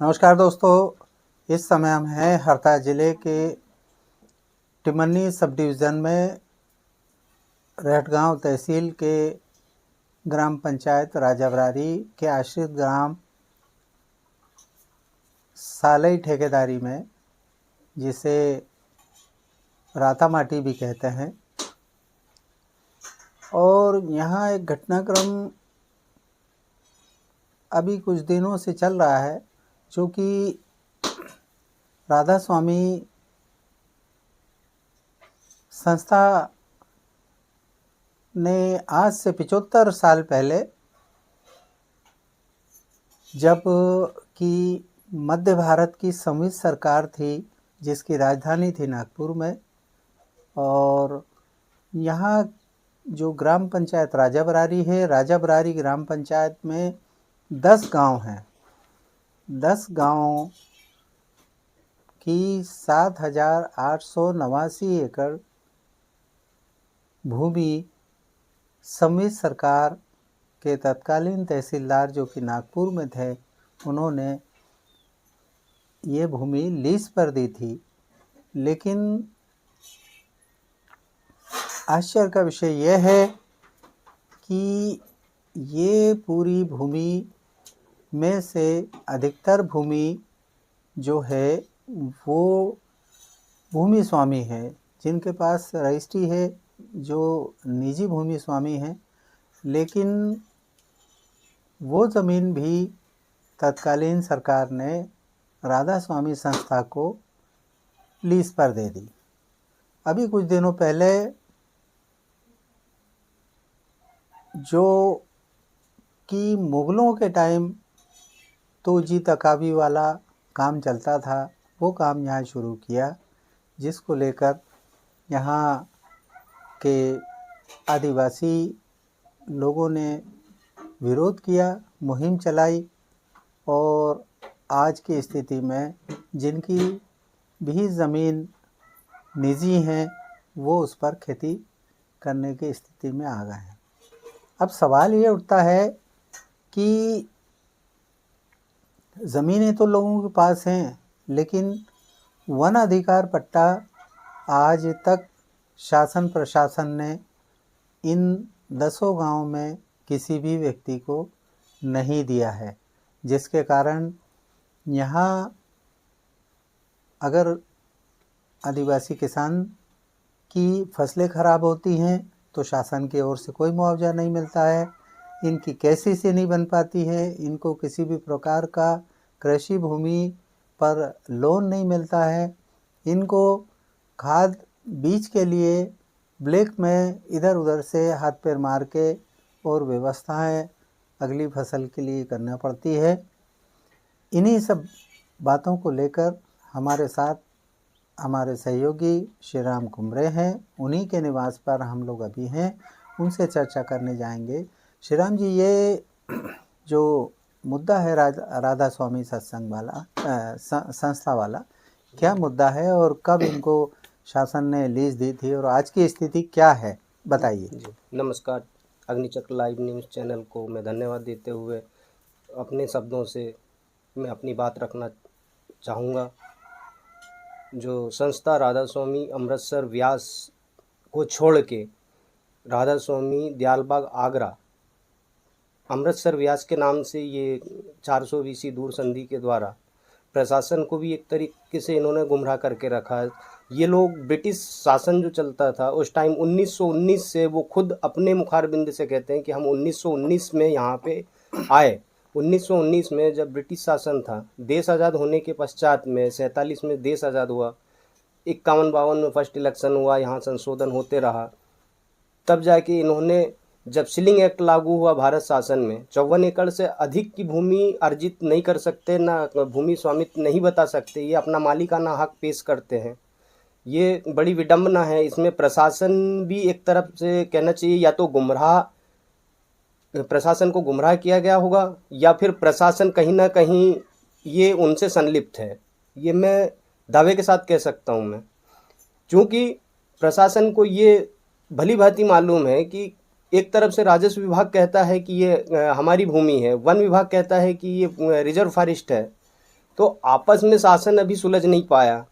नमस्कार दोस्तों, इस समय हम हैं हरदा ज़िले के टिमरनी सब डिवीज़न में रहटगांव तहसील के ग्राम पंचायत राजाबरारी के आश्रित ग्राम सालई ठेकेदारी में, जिसे रातामाटी भी कहते हैं। और यहाँ एक घटनाक्रम अभी कुछ दिनों से चल रहा है, जो कि राधा स्वामी संस्था ने आज से 75 साल पहले, जब कि मध्य भारत की सम्मिलित सरकार थी जिसकी राजधानी थी नागपुर में, और यहाँ जो ग्राम पंचायत राजाबरारी है, राजाबरारी ग्राम पंचायत में 10 गांव हैं। 10 गांवों की 7,889 एकड़ भूमि सम्मिलित सरकार के तत्कालीन तहसीलदार जो कि नागपुर में थे, उन्होंने ये भूमि लीज पर दी थी। लेकिन आश्चर्य का विषय यह है कि ये पूरी भूमि में से अधिकतर भूमि जो है वो भूमि स्वामी है, जिनके पास रजिस्ट्री है, जो निजी भूमि स्वामी हैं। लेकिन वो ज़मीन भी तत्कालीन सरकार ने राधा स्वामी संस्था को लीज पर दे दी। अभी कुछ दिनों पहले जो कि मुग़लों के टाइम तो जी तकावी वाला काम चलता था, वो काम यहाँ शुरू किया, जिसको लेकर यहाँ के आदिवासी लोगों ने विरोध किया, मुहिम चलाई, और आज की स्थिति में जिनकी भी ज़मीन निजी हैं, वो उस पर खेती करने की स्थिति में आ गए हैं। अब सवाल ये उठता है कि ज़मीनें तो लोगों के पास हैं, लेकिन वन अधिकार पट्टा आज तक शासन प्रशासन ने इन 10 गांवों में किसी भी व्यक्ति को नहीं दिया है, जिसके कारण यहाँ अगर आदिवासी किसान की फसलें खराब होती हैं तो शासन की ओर से कोई मुआवजा नहीं मिलता है, इनकी केसीसी नहीं बन पाती है, इनको किसी भी प्रकार का कृषि भूमि पर लोन नहीं मिलता है, इनको खाद बीज के लिए ब्लैक में इधर उधर से हाथ पैर मार के और व्यवस्थाएं अगली फसल के लिए करना पड़ती है। इन्हीं सब बातों को लेकर हमारे साथ हमारे सहयोगी श्री राम कुमरे हैं। उन्हीं के निवास पर हम लोग अभी हैं, उनसे चर्चा करने जाएंगे। श्री राम जी, ये जो मुद्दा है राधा स्वामी सत्संग वाला संस्था वाला, क्या मुद्दा है और कब इनको शासन ने लीज दी थी और आज की स्थिति क्या है, बताइए। जी नमस्कार। अग्निचक्र लाइव न्यूज़ चैनल को मैं धन्यवाद देते हुए अपने शब्दों से मैं अपनी बात रखना चाहूँगा। जो संस्था राधा स्वामी अमृतसर व्यास को छोड़ के राधा स्वामी दयालबाग आगरा अमृतसर व्यास के नाम से ये 400 BC दूर संधि के द्वारा प्रशासन को भी एक तरीके से इन्होंने गुमराह करके रखा है। ये लोग ब्रिटिश शासन जो चलता था उस टाइम 1919 से, वो खुद अपने मुखारबिंद से कहते हैं कि हम 1919 में यहाँ पे आए। 1919 में जब ब्रिटिश शासन था, देश आज़ाद होने के पश्चात में 47 में देश आज़ाद हुआ, 51-52 में फर्स्ट इलेक्शन हुआ, यहाँ संशोधन होते रहा, तब जाके इन्होंने जब सीलिंग एक्ट लागू हुआ भारत शासन में, 54 एकड़ से अधिक की भूमि अर्जित नहीं कर सकते, ना भूमि स्वामित्व नहीं बता सकते, ये अपना मालिकाना हक पेश करते हैं। ये बड़ी विडंबना है। इसमें प्रशासन भी एक तरफ से कहना चाहिए, या तो प्रशासन को गुमराह किया गया होगा, या फिर प्रशासन कहीं ना कहीं ये उनसे संलिप्त है। ये मैं दावे के साथ कह सकता हूँ मैं, क्योंकि प्रशासन को ये भली भांति मालूम है कि एक तरफ से राजस्व विभाग कहता है कि ये हमारी भूमि है, वन विभाग कहता है कि ये रिजर्व फॉरेस्ट है, तो आपस में शासन अभी सुलझ नहीं पाया।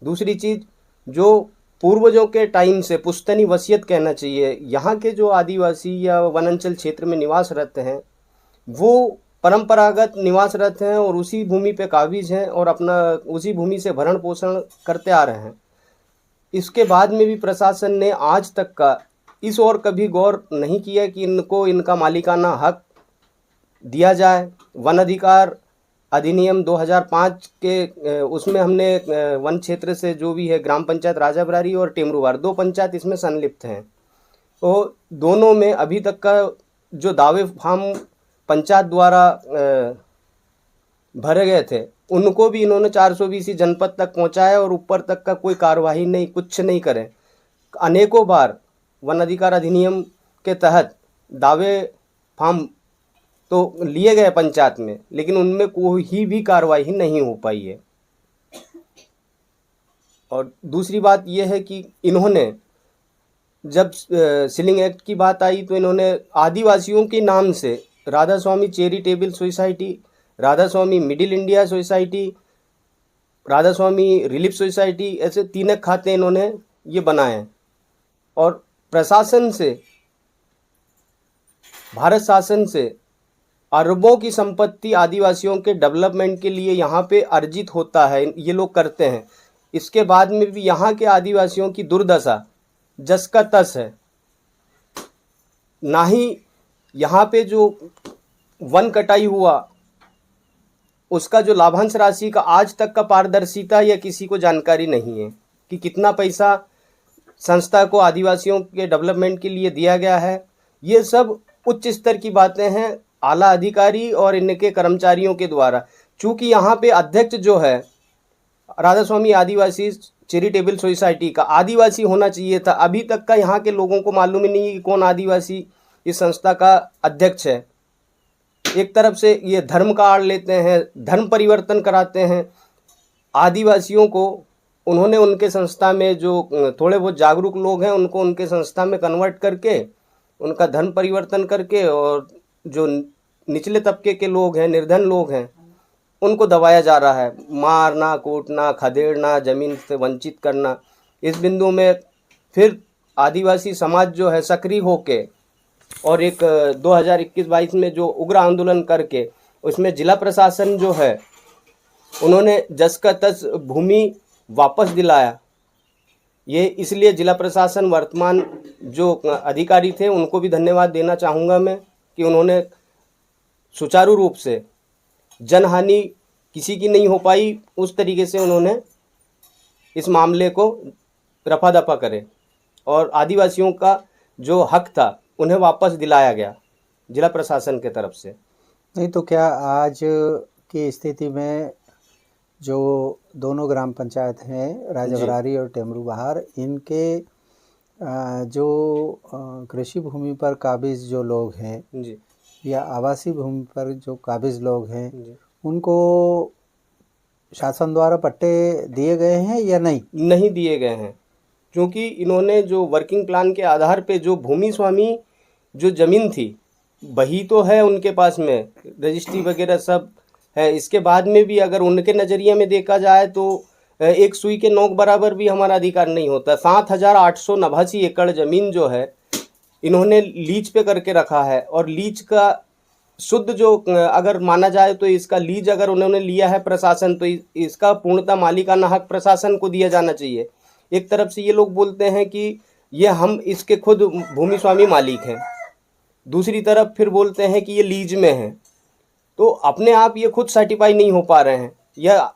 दूसरी चीज़, जो पूर्वजों के टाइम से पुश्तैनी वसीयत कहना चाहिए, यहाँ के जो आदिवासी या वनांचल क्षेत्र में निवासरत हैं वो परंपरागत निवासरत हैं और उसी भूमि पे काबिज हैं और अपना उसी भूमि से भरण पोषण करते आ रहे हैं। इसके बाद में भी प्रशासन ने आज तक का इस ओर कभी गौर नहीं किया कि इनको इनका मालिकाना हक दिया जाए। वन अधिकार अधिनियम 2005 के उसमें हमने वन क्षेत्र से जो भी है ग्राम पंचायत राजाबरारी और टेमरूवार, 2 पंचायत इसमें संलिप्त हैं। तो दोनों में अभी तक का जो दावे फार्म पंचायत द्वारा भरे गए थे उनको भी इन्होंने 420 जनपद तक पहुंचाया और ऊपर तक का कोई कार्यवाही नहीं, कुछ नहीं करे। अनेकों बार वन अधिकार अधिनियम के तहत दावे फार्म तो लिए गए पंचायत में, लेकिन उनमें कोई भी कार्रवाई नहीं हो पाई है। और दूसरी बात यह है कि इन्होंने जब सीलिंग एक्ट की बात आई तो इन्होंने आदिवासियों के नाम से राधा स्वामी चैरिटेबल सोसाइटी, राधा स्वामी मिडिल इंडिया सोसाइटी, राधा स्वामी रिलीफ सोसाइटी, ऐसे 3 खाते इन्होंने ये बनाए हैं। और प्रशासन से, भारत शासन से अरबों की संपत्ति आदिवासियों के डेवलपमेंट के लिए यहाँ पे अर्जित होता है, ये लोग करते हैं। इसके बाद में भी यहाँ के आदिवासियों की दुर्दशा जस का तस है। ना ही यहाँ पे जो वन कटाई हुआ उसका जो लाभांश राशि का आज तक का पारदर्शिता या किसी को जानकारी नहीं है कि कितना पैसा संस्था को आदिवासियों के डेवलपमेंट के लिए दिया गया है। ये सब उच्च स्तर की बातें हैं आला अधिकारी और इनके कर्मचारियों के द्वारा। चूँकि यहाँ पे अध्यक्ष जो है राधा स्वामी आदिवासी चैरिटेबल सोसाइटी का आदिवासी होना चाहिए था, अभी तक का यहाँ के लोगों को मालूम ही नहीं है कि कौन आदिवासी इस संस्था का अध्यक्ष है। एक तरफ से ये धर्म का आड़ लेते हैं, धर्म परिवर्तन कराते हैं आदिवासियों को। उन्होंने उनके संस्था में जो थोड़े बहुत जागरूक लोग हैं उनको उनके संस्था में कन्वर्ट करके उनका धर्म परिवर्तन करके, और जो निचले तबके के लोग हैं, निर्धन लोग हैं, उनको दबाया जा रहा है। मारना, कूटना, खदेड़ना, ज़मीन से वंचित करना। इस बिंदु में फिर आदिवासी समाज जो है सक्रिय होके और एक 2021-22 में जो उग्र आंदोलन करके उसमें जिला प्रशासन जो है उन्होंने जस का तस भूमि वापस दिलाया। ये इसलिए जिला प्रशासन वर्तमान जो अधिकारी थे उनको भी धन्यवाद देना चाहूँगा मैं कि उन्होंने सुचारू रूप से जनहानि किसी की नहीं हो पाई, उस तरीके से उन्होंने इस मामले को रफा दफा करे और आदिवासियों का जो हक था उन्हें वापस दिलाया गया जिला प्रशासन के तरफ से। नहीं तो क्या आज की स्थिति में जो दोनों ग्राम पंचायत हैं राजाबरारी और टेमरूबहार, इनके जो कृषि भूमि पर काबिज जो लोग हैं जी, या आवासीय भूमि पर जो काबिज लोग हैं जी, उनको शासन द्वारा पट्टे दिए गए हैं या नहीं? नहीं दिए गए हैं, क्योंकि इन्होंने जो वर्किंग प्लान के आधार पे जो भूमि स्वामी जो ज़मीन थी वही तो है उनके पास में, रजिस्ट्री वगैरह सब है। इसके बाद में भी अगर उनके नज़रिए में देखा जाए तो एक सुई के नोक बराबर भी हमारा अधिकार नहीं होता। 7,889 एकड़ ज़मीन जो है इन्होंने लीज पे करके रखा है, और लीज का शुद्ध जो अगर माना जाए तो इसका लीज अगर उन्होंने लिया है प्रशासन, तो इसका पूर्णतः मालिकाना हक प्रशासन को दिया जाना चाहिए। एक तरफ से ये लोग बोलते हैं कि ये हम इसके खुद भूमि स्वामी मालिक हैं, दूसरी तरफ फिर बोलते हैं कि ये लीज में है। तो अपने आप ये खुद सर्टिफाई नहीं हो पा रहे हैं या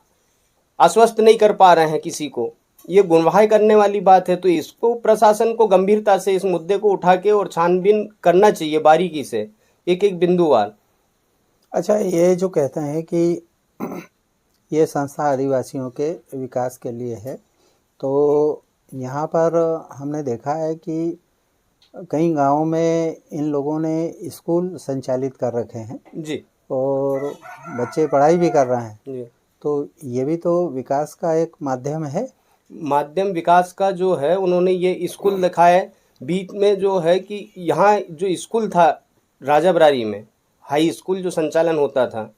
आश्वस्त नहीं कर पा रहे हैं किसी को। ये गुमराह करने वाली बात है। तो इसको प्रशासन को गंभीरता से इस मुद्दे को उठा के और छानबीन करना चाहिए बारीकी से, एक एक बिंदुवार। अच्छा, ये जो कहते हैं कि ये संस्था आदिवासियों के विकास के लिए है, तो यहाँ पर हमने देखा है कि कई गांवों में इन लोगों ने स्कूल संचालित कर रखे हैं जी, और बच्चे पढ़ाई भी कर रहे हैं। जी, तो ये भी तो विकास का एक माध्यम है। माध्यम विकास का जो है उन्होंने ये स्कूल दिखाया है। बीच में जो है कि यहाँ जो स्कूल था राजाबरारी में, हाई स्कूल जो संचालन होता था,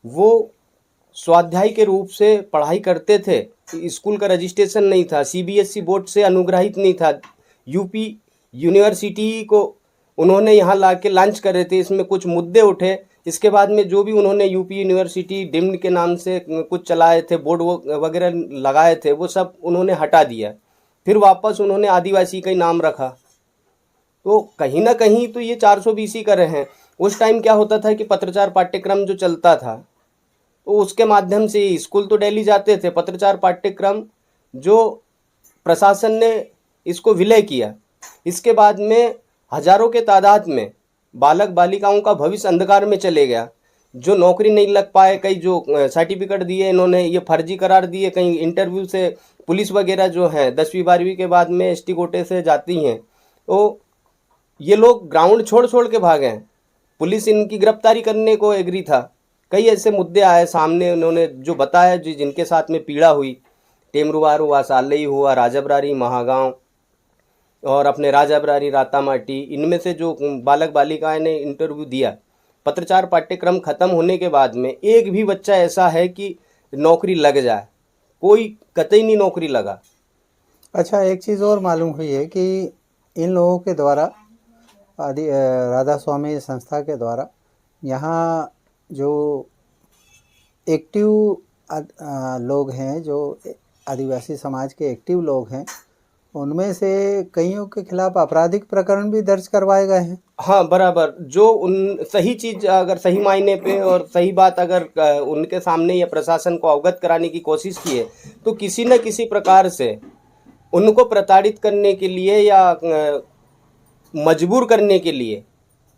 वो स्वाध्याय के रूप से पढ़ाई करते थे। स्कूल का रजिस्ट्रेशन नहीं था, सीबीएसई बोर्ड से अनुग्रहित नहीं था। यूपी यूनिवर्सिटी को उन्होंने यहाँ ला के लॉन्च करे थे, इसमें कुछ मुद्दे उठे। इसके बाद में जो भी उन्होंने यूपी यूनिवर्सिटी डिम्ड के नाम से कुछ चलाए थे, बोर्ड वगैरह लगाए थे, वो सब उन्होंने हटा दिया। फिर वापस उन्होंने आदिवासी का ही नाम रखा। तो कहीं ना कहीं तो ये 420 कर रहे हैं। उस टाइम क्या होता था कि पत्रचार पाठ्यक्रम जो चलता था, तो उसके माध्यम से स्कूल तो डेली जाते थे। पत्रचार पाठ्यक्रम जो प्रशासन ने इसको विलय किया, इसके बाद में हजारों के तादाद में बालक बालिकाओं का भविष्य अंधकार में चले गया। जो नौकरी नहीं लग पाए, कई जो सर्टिफिकेट दिए इन्होंने ये फर्जी करार दिए। कहीं इंटरव्यू से पुलिस वगैरह जो है 10वीं 12वीं के बाद में एसटी कोटे से जाती हैं, तो ये लोग ग्राउंड छोड़ छोड़ के भागे हैं। पुलिस इनकी गिरफ्तारी करने को एग्री था। कई ऐसे मुद्दे आए सामने, उन्होंने जो बताया, जिनके साथ में पीड़ा हुई। टेमरुवार हुआ, सालई हुआ, राजाबरारी, महागांव और अपने राजाबरारी, रातामाटी, इनमें से जो बालक बालिकाएं ने इंटरव्यू दिया, पत्रचार पाठ्यक्रम खत्म होने के बाद में एक भी बच्चा ऐसा है कि नौकरी लग जाए, कोई कतई नहीं नौकरी लगा। अच्छा, एक चीज़ और मालूम हुई है कि इन लोगों के द्वारा राधा स्वामी संस्था के द्वारा यहाँ जो एक्टिव लोग हैं, जो आदिवासी समाज के एक्टिव लोग हैं, उनमें से कईयों के खिलाफ आपराधिक प्रकरण भी दर्ज करवाए गए हैं। हाँ, बराबर। जो उन सही चीज़ अगर सही मायने पे और सही बात अगर उनके सामने या प्रशासन को अवगत कराने की कोशिश की है, तो किसी न किसी प्रकार से उनको प्रताड़ित करने के लिए या मजबूर करने के लिए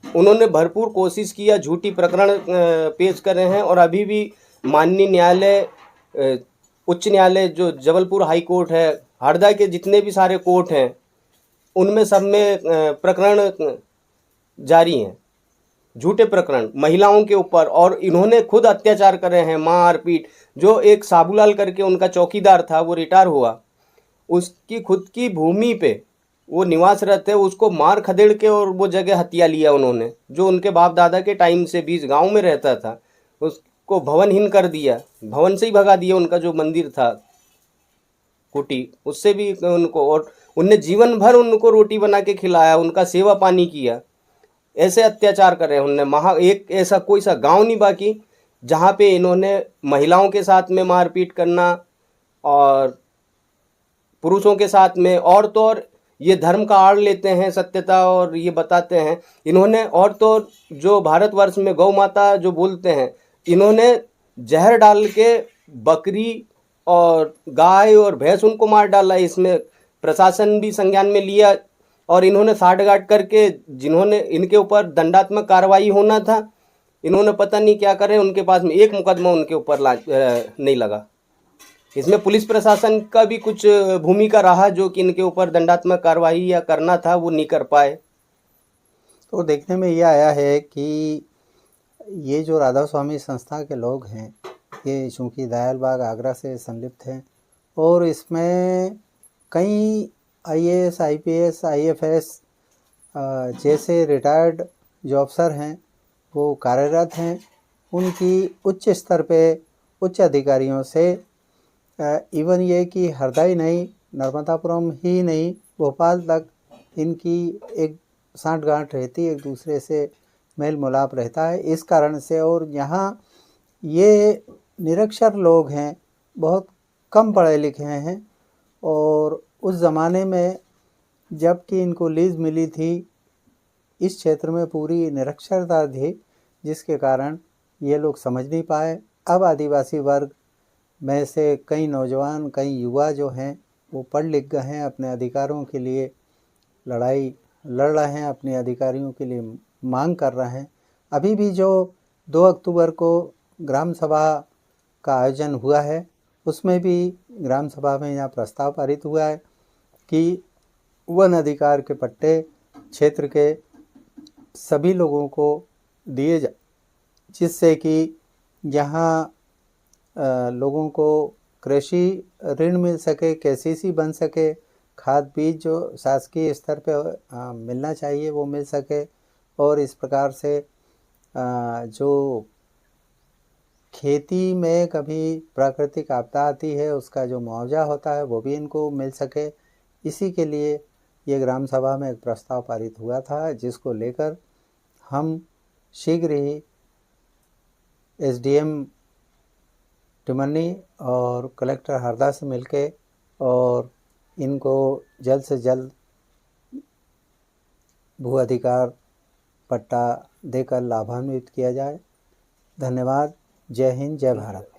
उन्होंने भरपूर कोशिश किया। झूठी प्रकरण पेश कर रहे हैं। और अभी भी माननीय न्यायालय, उच्च न्यायालय जो जबलपुर हाई कोर्ट है, हरदा के जितने भी सारे कोर्ट हैं, उनमें सब में प्रकरण जारी हैं, झूठे प्रकरण महिलाओं के ऊपर। और इन्होंने खुद अत्याचार कर रहे हैं, मारपीट। जो एक साबूलाल करके उनका चौकीदार था, वो रिटायर हुआ, उसकी खुद की भूमि पे वो निवासरत है, उसको मार खदेड़ के और वो जगह हत्या लिया उन्होंने। जो उनके बाप दादा के टाइम से 20 गांव में रहता था, उसको भवनहीन कर दिया, भवन से ही भगा दिया। उनका जो मंदिर था कुटी, उससे भी उनको, और उनने जीवन भर उनको रोटी बना के खिलाया, उनका सेवा पानी किया। ऐसे अत्याचार कर रहे हैं उनने। एक ऐसा कोई सा गांव नहीं बाकी जहाँ पे इन्होंने महिलाओं के साथ में मारपीट करना और पुरुषों के साथ में। और तो और ये धर्म का आड़ लेते हैं, सत्यता, और ये बताते हैं इन्होंने। और तो जो भारतवर्ष में गौ माता जो बोलते हैं, इन्होंने जहर डाल के बकरी और गाय और भैंस उनको मार डाला। इसमें प्रशासन भी संज्ञान में लिया और इन्होंने साठगांठ करके, जिन्होंने इनके ऊपर दंडात्मक कार्रवाई होना था, इन्होंने पता नहीं क्या करे। उनके पास में एक मुकदमा उनके ऊपर नहीं लगा। इसमें पुलिस प्रशासन का भी कुछ भूमिका रहा, जो कि इनके ऊपर दंडात्मक कार्रवाई या करना था वो नहीं कर पाए। तो देखने में ये आया है कि ये जो राधा स्वामी संस्था के लोग हैं, ये चूँकि दयालबाग आगरा से संलिप्त हैं और इसमें कई आईएएस, आईपीएस, आईएफएस जैसे रिटायर्ड जो अफसर हैं वो कार्यरत हैं। उनकी उच्च स्तर पे उच्च अधिकारियों से इवन ये कि हरदा ही नहीं, नर्मदापुरम ही नहीं, भोपाल तक इनकी एक साठगांठ रहती है, एक दूसरे से मेल मिलाप रहता है। इस कारण से, और यहाँ ये निरक्षर लोग हैं, बहुत कम पढ़े लिखे हैं, और उस ज़माने में जबकि इनको लीज मिली थी, इस क्षेत्र में पूरी निरक्षरता थी, जिसके कारण ये लोग समझ नहीं पाए। अब आदिवासी वर्ग में से कई नौजवान, कई युवा जो हैं वो पढ़ लिख गए हैं, अपने अधिकारों के लिए लड़ाई लड़ रहे हैं, अपने अधिकारियों के लिए मांग कर रहे हैं। अभी भी जो 2 अक्टूबर को ग्राम सभा का आयोजन हुआ है, उसमें भी ग्राम सभा में यहाँ प्रस्ताव पारित हुआ है कि वन अधिकार के पट्टे क्षेत्र के सभी लोगों को दिए जाए, जिससे कि यहाँ लोगों को कृषि ऋण मिल सके, केसीसी बन सके, खाद बीज जो शासकीय स्तर पे मिलना चाहिए वो मिल सके, और इस प्रकार से जो खेती में कभी प्राकृतिक आपदा आती है उसका जो मुआवजा होता है वो भी इनको मिल सके, इसी के लिए ये ग्राम सभा में एक प्रस्ताव पारित हुआ था, जिसको लेकर हम शीघ्र ही एसडीएम टिमरनी और कलेक्टर हरदा से मिलके और इनको जल्द से जल्द भू अधिकार पट्टा देकर लाभान्वित किया जाए। धन्यवाद। जय हिंद, जय भारत।